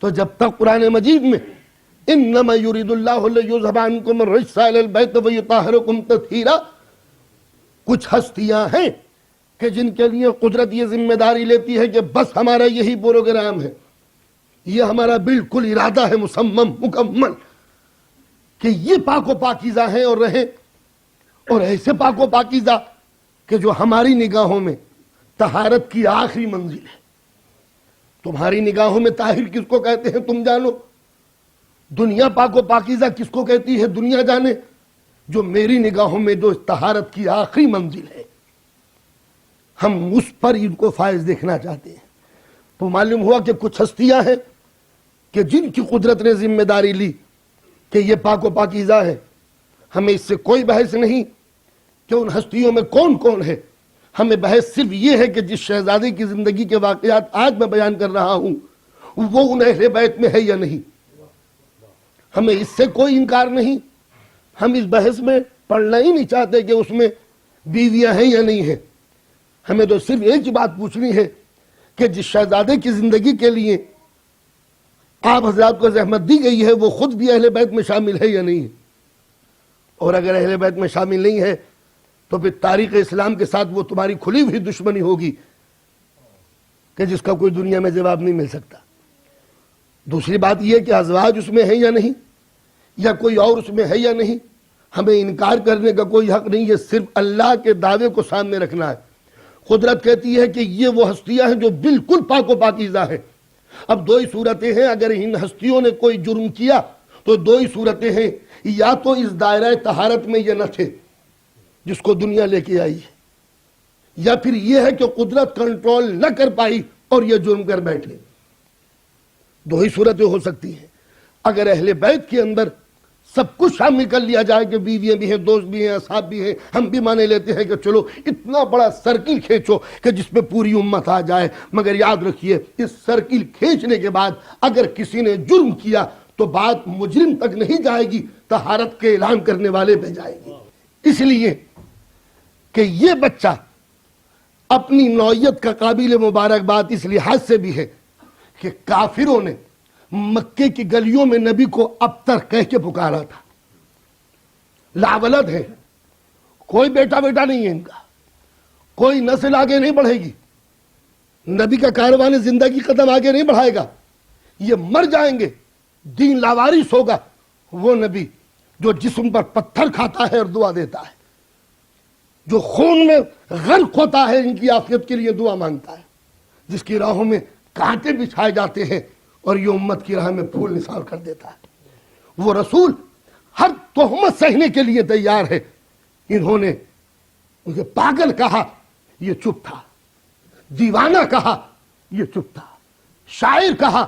تو جب تک قرآن مجید میں انما یرید اللہ لیذھب عنکم الرجس اہل البیت ویطہرکم تطہیرا، کچھ ہستیاں ہیں کہ جن کے لیے قدرت یہ ذمہ داری لیتی ہے کہ بس ہمارا یہی پروگرام ہے، یہ ہمارا بالکل ارادہ ہے مصمم مکمل کہ یہ پاک و پاکیزہ ہیں اور رہیں، اور ایسے پاک و پاکیزہ کہ جو ہماری نگاہوں میں طہارت کی آخری منزل ہے۔ تمہاری نگاہوں میں طاہر کس کو کہتے ہیں تم جانو، دنیا پاک و پاکیزہ کس کو کہتی ہے دنیا جانے، جو میری نگاہوں میں جو طہارت کی آخری منزل ہے، ہم اس پر ان کو فائز دیکھنا چاہتے ہیں۔ تو معلوم ہوا کہ کچھ ہستیاں ہیں کہ جن کی قدرت نے ذمہ داری لی کہ یہ پاک و پاکیزہ ہے، ہمیں اس سے کوئی بحث نہیں کہ ان ہستیوں میں کون کون ہے، ہمیں بحث صرف یہ ہے کہ جس شہزادے کی زندگی کے واقعات آج میں بیان کر رہا ہوں وہ ان اہل بیت میں ہے یا نہیں، ہمیں اس سے کوئی انکار نہیں، ہم اس بحث میں پڑھنا ہی نہیں چاہتے کہ اس میں بیویاں ہیں یا نہیں ہیں، ہمیں تو صرف ایک ہی بات پوچھنی ہے کہ جس شہزادے کی زندگی کے لیے آپ حضرات کو زحمت دی گئی ہے وہ خود بھی اہل بیت میں شامل ہے یا نہیں ہے، اور اگر اہل بیت میں شامل نہیں ہے تو پھر تاریخ اسلام کے ساتھ وہ تمہاری کھلی ہوئی دشمنی ہوگی کہ جس کا کوئی دنیا میں جواب نہیں مل سکتا۔ دوسری بات یہ کہ ازواج اس میں ہے یا نہیں، یا کوئی اور اس میں ہے یا نہیں، ہمیں انکار کرنے کا کوئی حق نہیں ہے، صرف اللہ کے دعوے کو سامنے رکھنا ہے۔ قدرت کہتی ہے کہ یہ وہ ہستیاں ہیں جو بالکل پاک و پاکیزہ ہیں۔ اب دو ہی صورتیں ہیں، اگر ان ہستیوں نے کوئی جرم کیا تو دو ہی صورتیں ہیں، یا تو اس دائرہ طہارت میں یہ نہ تھے جس کو دنیا لے کے آئی ہے، یا پھر یہ ہے کہ قدرت کنٹرول نہ کر پائی اور یہ جرم کر بیٹھے۔ دو ہی صورتیں ہو سکتی ہیں۔ اگر اہل بیت کے اندر سب کچھ شامل کر لیا جائے کہ بیویاں بھی ہیں، دوست بھی ہیں، اصحاب بھی ہیں، ہم بھی مانے لیتے ہیں کہ چلو اتنا بڑا سرکل کھینچو کہ جس پہ پوری امت آ جائے، مگر یاد رکھیے اس سرکل کھینچنے کے بعد اگر کسی نے جرم کیا تو بات مجرم تک نہیں جائے گی، طہارت کے اعلان کرنے والے پہ جائے گی۔ اس لیے کہ یہ بچہ اپنی نوعیت کا قابل مبارکباد اس لحاظ سے بھی ہے کہ کافروں نے مکے کی گلیوں میں نبی کو ابتر کہہ کے پکارا تھا، لاولد ہے، کوئی بیٹا نہیں ہے ان کا، کوئی نسل آگے نہیں بڑھے گی، نبی کا کاروان زندگی قدم آگے نہیں بڑھائے گا، یہ مر جائیں گے، دین لاوارث ہوگا وہ نبی جو جسم پر پتھر کھاتا ہے اور دعا دیتا ہے، جو خون میں غرق ہوتا ہے ان کی عافیت کے لیے دعا مانگتا ہے، جس کی راہوں میں کانٹے بچھائے جاتے ہیں اور یہ امت کی راہ میں پھول نثار کر دیتا ہے۔ وہ رسول ہر تہمت سہنے کے لیے تیار ہے۔ انہوں نے مجھے پاگل کہا، یہ چپ تھا، دیوانہ کہا، یہ چپ تھا، شاعر کہا،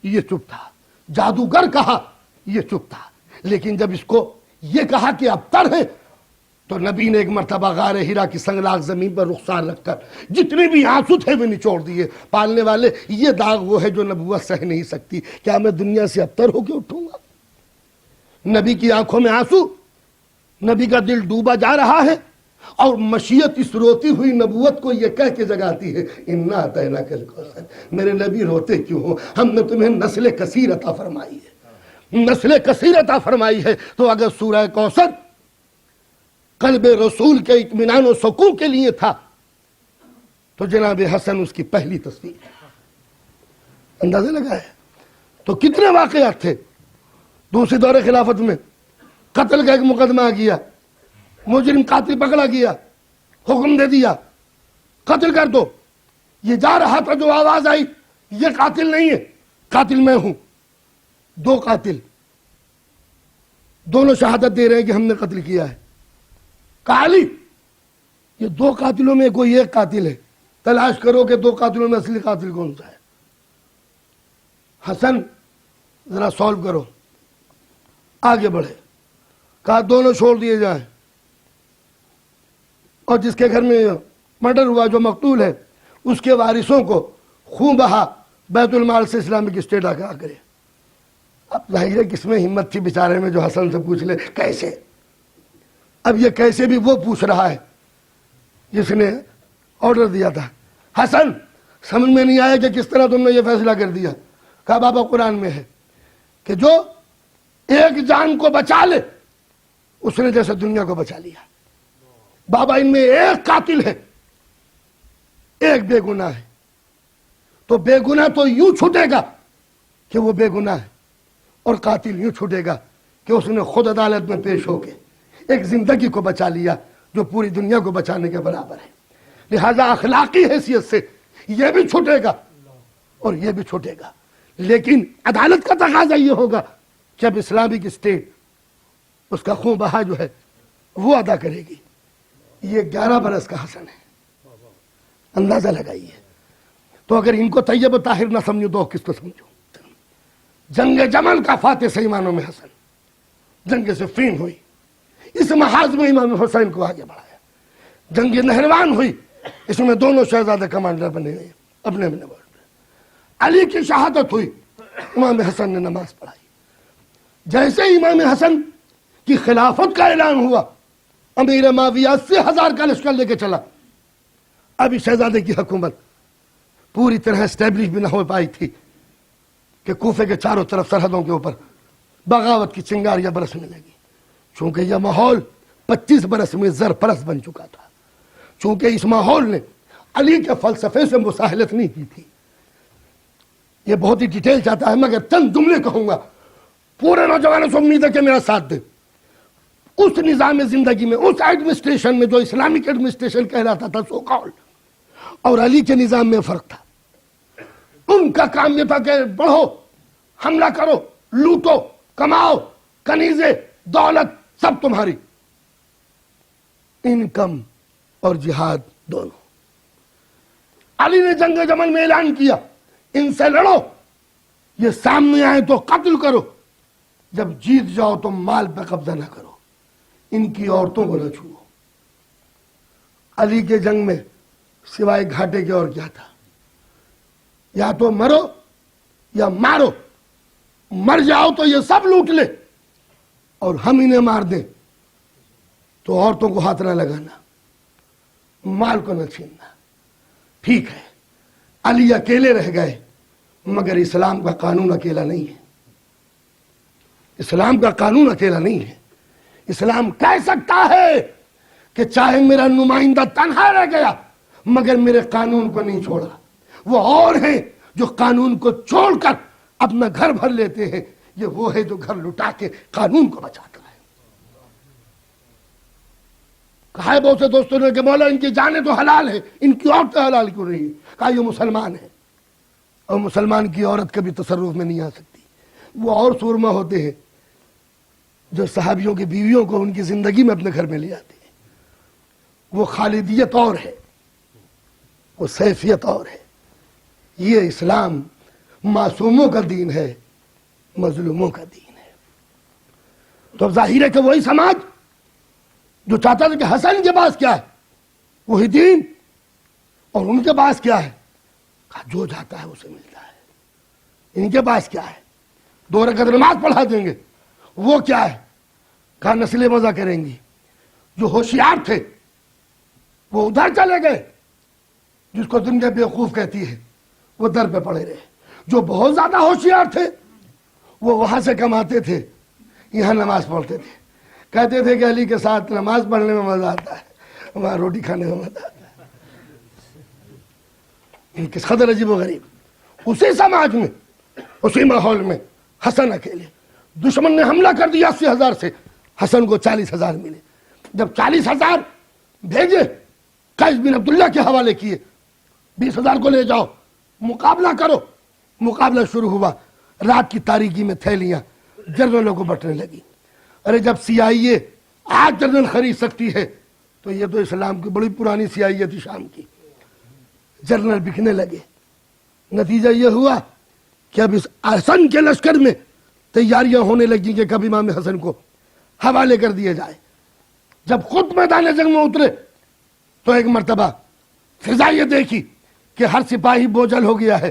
یہ چپ تھا، جادوگر کہا، یہ چپ تھا، لیکن جب اس کو یہ کہا کہ ابتر ہے تو نبی نے ایک مرتبہ غار ہرا کی سنگلاخ زمین پر رخسار رکھ کر جتنے بھی آنسو تھے وہ نچوڑ دیے۔ پالنے والے یہ داغ وہ ہے جو نبوت سہ نہیں سکتی، کیا میں دنیا سے ابتر ہو کے اٹھوں گا؟ نبی کی آنکھوں میں آنسو، نبی کا دل ڈوبا جا رہا ہے، اور مشیت اس روتی ہوئی نبوت کو یہ کہہ کے جگاتی ہے انا اعطیناک الکوثر۔ میرے نبی روتے کیوں ہو؟ ہم نے تمہیں نسل کثیر عطا فرمائی ہے، نسل کثیر عطا فرمائی ہے، تو اگر سورہ کوثر قلب رسول کے اطمینان و سکون کے لیے تھا تو جناب حسن اس کی پہلی تصویر ہے۔ اندازہ لگا ہے تو کتنے واقعات تھے۔ دوسری دور خلافت میں قتل کا ایک مقدمہ آ گیا، مجرم قاتل پکڑا گیا، حکم دے دیا قتل کر دو، یہ جا رہا تھا جو آواز آئی یہ قاتل نہیں ہے، قاتل میں ہوں۔ دو قاتل دونوں شہادت دے رہے ہیں کہ ہم نے قتل کیا ہے۔ علی یہ دو قاتلوں میں کوئی ایک قاتل ہے، تلاش کرو کہ دو قاتلوں میں اصلی قاتل کون سا ہے۔ حسن ذرا سولو کرو، آگے بڑھے، کہا دونوں چھوڑ دیے جائیں، اور جس کے گھر میں مرڈر ہوا جو مقتول ہے اس کے وارثوں کو خون بہا بیت المال سے اسلامک اسٹیٹ آ کرے۔ اب ظاہر ہے کس میں ہمت تھی بیچارے میں جو حسن سے پوچھ لے کیسے۔ اب یہ کیسے بھی وہ پوچھ رہا ہے جس نے آرڈر دیا تھا۔ حسن سمجھ میں نہیں آیا کہ کس طرح تم نے یہ فیصلہ کر دیا۔ کہا بابا قرآن میں ہے کہ جو ایک جان کو بچا لے اس نے جیسے دنیا کو بچا لیا. بابا ان میں ایک قاتل ہے ایک بے گناہ ہے، تو بے گناہ تو یوں چھوٹے گا کہ وہ بے گناہ ہے، اور قاتل یوں چھوٹے گا کہ اس نے خود عدالت میں پیش ہو کے ایک زندگی کو بچا لیا جو پوری دنیا کو بچانے کے برابر ہے. لہذا اخلاقی حیثیت سے یہ بھی چھوٹے گا اور یہ بھی چھوٹے گا، لیکن عدالت کا تقاضا یہ ہوگا کہ اب اسلامک اسٹیٹ اس کا خون بہا جو ہے وہ ادا کرے گی. یہ 11 برس کا حسن ہے، اندازہ لگائیے. تو اگر ان کو طیب و طاہر نہ سمجھو تو کس کو سمجھو؟ جنگ جمل کا فاتح سلیمانوں میں حسن، جنگ صفین ہوئی، اس محاذ میں امام حسین کو آگے بڑھایا. جنگ نہروان ہوئی، اس میں دونوں شہزادے کمانڈر بنے گئے اپنے اپنے بورڈ پہ. علی کی شہادت ہوئی، امام حسن نے نماز پڑھائی. جیسے امام حسن کی خلافت کا اعلان ہوا، امیر معاویہ 80,000 کا لشکر لے کے چلا. ابھی شہزادے کی حکومت پوری طرح اسٹیبلش بھی نہ ہو پائی تھی کہ کوفے کے چاروں طرف سرحدوں کے اوپر بغاوت کی چنگاریاں برسنے لگی. چونکہ یہ ماحول 25 برس میں زر پرست بن چکا تھا، چونکہ اس ماحول نے علی کے فلسفے سے مساہلت نہیں کی تھی. یہ بہت ہی ڈیٹیل چاہتا ہے، مگر چند جملے کہوں گا. پورے نوجوانوں سے امید ہے کہ میرا ساتھ دیں. اس نظام زندگی میں، اس ایڈمنسٹریشن میں جو اسلامک ایڈمنسٹریشن کہلاتا تھا سو کالڈ، اور علی کے نظام میں فرق تھا. ان کا کام یہ تھا کہ بڑھو، حملہ کرو، لوٹو، کماؤ، کنیزیں، دولت سب تمہاری. انکم اور جہاد دونوں. علی نے جنگ جمل میں اعلان کیا ان سے لڑو، یہ سامنے آئے تو قتل کرو، جب جیت جاؤ تو مال پہ قبضہ نہ کرو، ان کی عورتوں کو نہ چھوؤ. علی کے جنگ میں سوائے گھاٹے کے اور کیا تھا؟ یا تو مرو یا مارو. مر جاؤ تو یہ سب لوٹ لے، اور ہم انہیں مار دیں تو عورتوں کو ہاتھ نہ لگانا، مال کو نہ چھیننا. ٹھیک ہے، علی اکیلے رہ گئے، مگر اسلام کا قانون اکیلا نہیں ہے. اسلام کا قانون اکیلا نہیں ہے. اسلام کہہ سکتا ہے کہ چاہے میرا نمائندہ تنہا رہ گیا مگر میرے قانون کو نہیں چھوڑا. وہ اور ہیں جو قانون کو چھوڑ کر اپنا گھر بھر لیتے ہیں، یہ وہ ہے جو گھر لٹا کے قانون کو بچاتا ہے. کہا ہے بہت سے دوستوں نے کہ مولا ان کی جانیں تو حلال ہے، ان کی عورتیں حلال کیوں نہیں ہے؟ کہا یہ مسلمان ہے، اور مسلمان کی عورت کبھی تصرف میں نہیں آ سکتی. وہ اور سورما ہوتے ہیں جو صحابیوں کی بیویوں کو ان کی زندگی میں اپنے گھر میں لے آتے ہیں. وہ خالدیت اور ہے، وہ سیفیت اور ہے. یہ اسلام معصوموں کا دین ہے، مظلوموں کا دین ہے. تو اب ظاہر ہے کہ وہی سماج جو چاہتا تھا کہ حسن کے پاس کیا ہے وہی دین، اور ان کے پاس کیا ہے؟ کہا جو جاتا ہے اسے ملتا ہے. ان کے پاس کیا ہے؟ 2 رکعت نماز پڑھا دیں گے. وہ کیا ہے؟ کہا نسلیں مزہ کریں گی. جو ہوشیار تھے وہ ادھر چلے گئے، جس کو دنیا بیوقوف کہتی ہے وہ در پہ پڑے رہے. جو بہت زیادہ ہوشیار تھے وہ وہاں سے کماتے تھے، یہاں نماز پڑھتے تھے. کہتے تھے کہ علی کے ساتھ نماز پڑھنے میں مزہ آتا ہے، وہاں روٹی کھانے میں مزہ آتا ہے. کس قدر عجیب و غریب. اسی سماج میں، اسی ماحول میں حسن اکیلے. دشمن نے حملہ کر دیا 80,000 سے، حسن کو 40,000 ملے. جب 40,000 بھیجے، قیس بن عبداللہ کے حوالے کیے، 20,000 کو لے جاؤ، مقابلہ کرو. مقابلہ شروع ہوا. رات کی تاریکی میں تھیلیاں جنرلوں کو بٹنے لگی. ارے جب CIA آج جنرل خرید سکتی ہے تو یہ تو اسلام کی بڑی پرانی CIA تھی شام کی. جنرل بکنے لگے. نتیجہ یہ ہوا کہ اب اس حسن کے لشکر میں تیاریاں ہونے لگیں کہ کب امام حسن کو حوالے کر دیا جائے. جب خود میدان جنگ میں اترے تو ایک مرتبہ فضا یہ دیکھی کہ ہر سپاہی بوجھل ہو گیا ہے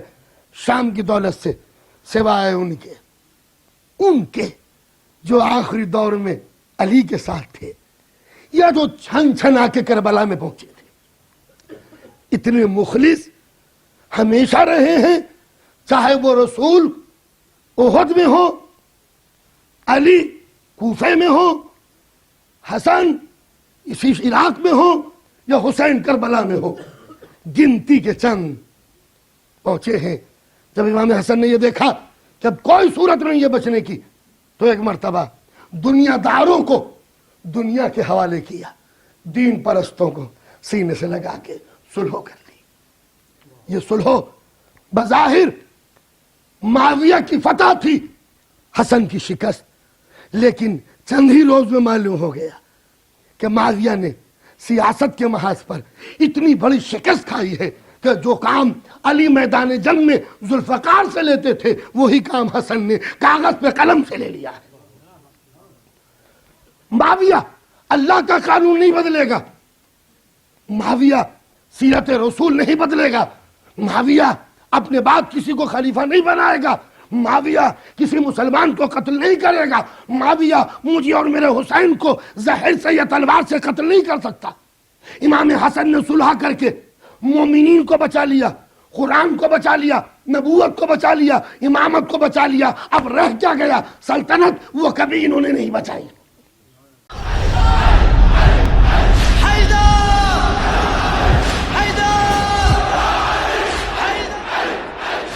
شام کی دولت سے، سوائے ان کے جو آخری دور میں علی کے ساتھ تھے یا جو چھن چھن آ کے کربلا میں پہنچے تھے. اتنے مخلص ہمیشہ رہے ہیں، چاہے وہ رسول احد میں ہو، علی کوفے میں ہو، حسن اسی عراق میں ہو، یا حسین کربلا میں ہو، گنتی کے چند پہنچے ہیں۔ جب امام حسن نے یہ دیکھا کہ اب کوئی صورت نہیں ہے بچنے کی، تو ایک مرتبہ دنیا داروں کو دنیا کے حوالے کیا، دین پرستوں کو سینے سے لگا کے صلح کر لی۔ یہ صلح بظاہر معاویہ کی فتح تھی، حسن کی شکست، لیکن چند ہی روز میں معلوم ہو گیا کہ معاویہ نے سیاست کے محاذ پر اتنی بڑی شکست کھائی ہے کہ جو کام علی میدان جنگ میں ذوالفقار سے لیتے تھے وہی کام حسن نے کاغذ پہ قلم سے لے لیا ہے۔ معاویہ اللہ کا قانون نہیں بدلے گا، معاویہ سیرت رسول نہیں بدلے گا، معاویہ اپنے بعد کسی کو خلیفہ نہیں بنائے گا، معاویہ کسی مسلمان کو قتل نہیں کرے گا، معاویہ مجھے اور میرے حسین کو زہر سے یا تلوار سے قتل نہیں کر سکتا۔ امام حسن نے صلح کر کے مومنین کو بچا لیا، قرآن کو بچا لیا، نبوت کو بچا لیا، امامت کو بچا لیا، اب رہ کیا گیا؟ سلطنت، وہ کبھی انہوں نے نہیں بچائی۔